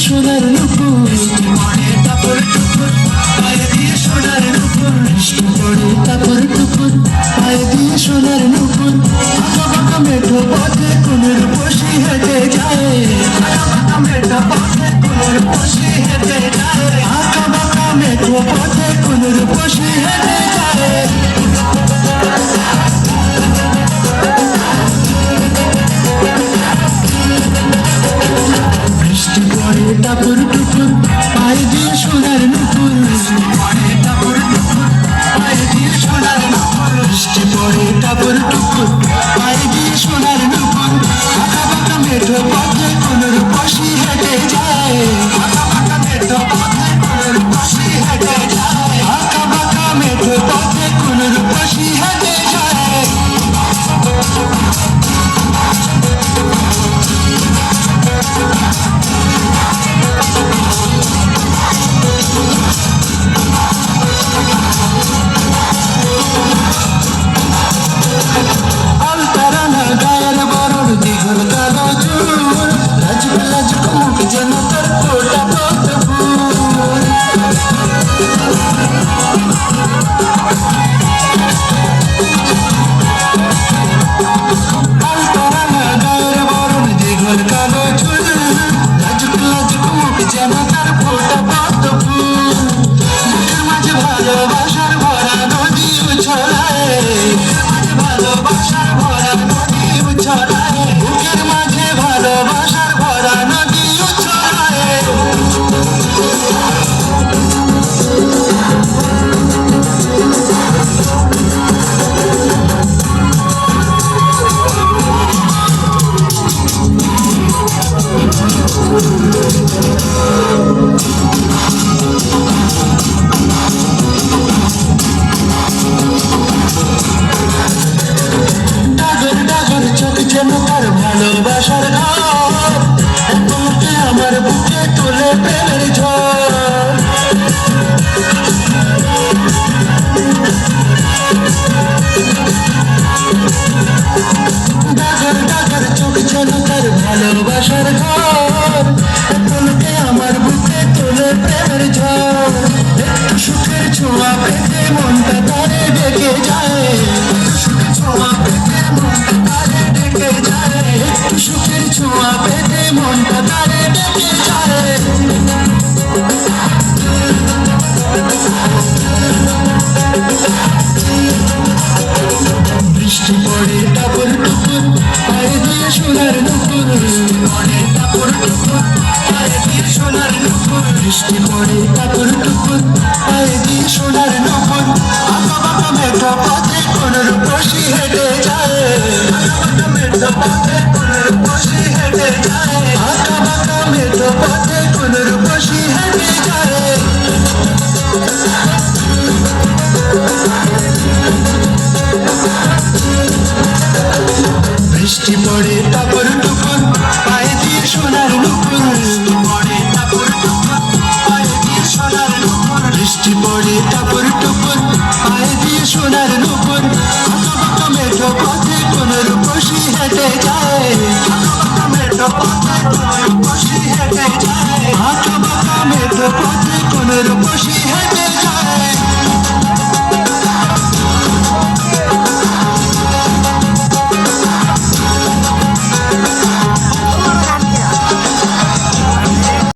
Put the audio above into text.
সোনার নুপুর মনে টাপুর টুপুর পায়ে দিয়ে সোনার নুপুর বৃষ্টি পড়ে টাপুর টুপুর পায়ে দিয়ে সোনার নুপুর আঁকা বাঁকা মেঠো পথে কোনের বসি হেঁটে যায় আঁকা বাঁকা মেঠো পথে কোনের বসি হেঁটে যায় আঁকা বাঁকা মেঠো পথে কোনের বসি হেঁটে যায় বৃষ্টি পড়ে টাপুর টুপুর পায়ে দিয়ে সোনার নুপুর পড়ে টাপুর টুপুর পায়ে দিয়ে সোনার নুপুর বৃষ্টি পড়ে টাপুর টুপুর পায়ে দিয়ে সোনার নুপুর আঁকা বাঁকা মেঠো পথে কোনের বসি হেঁটে যায় আঁকা বাঁকা মেঠো পথে কোনের বসি হেঁটে যায় আঁকা বাঁকা মেঠো পথে কোনের বসি হেঁটে যায় ভালোবাসার ভরা নদী ছড়ায় ভালোবাসার ভরা নদী ছড়ায় বুকের মাঝে ভালোবাসার ভরা নদী ছড়ায় ভালোবাসার ঘর তোমাকে আমার বুকে তুলে প্রেমের ঝড় ডাগর ডাগর চোখ যেন তার ভালোবাসার ঘর তোমাকে আমার বুকে তুলে প্রেমের ঝড় একটু সুখের ছোঁয়া পেতে মনটা তারে ডেকে যায় সুখের ছোঁয়া পেতে মনটা তারে ডেকে যায় একটু সুখের ছোঁয়া পেতে মনটা তারে ডেকে যায় বৃষ্টি পড়ে টাপুর টুপুর পায়ে দিয়ে সোনার নুপুর পড়ে টাপুর টুপুর পায়ে দিয়ে সোনার নুপুর বৃষ্টি পড়ে টাপুর টুপুর পায়ে দিয়ে সোনার নুপুর আঁকা বাঁকা মেঠো পথে কোনের বসি হেঁটে যায় আঁকা বাঁকা মেঠো পথে কোনের বসি হেঁটে যায় আঁকা বাঁকা মেঠো পথে কোনের বসি হেঁটে যায় বৃষ্টি পড়ে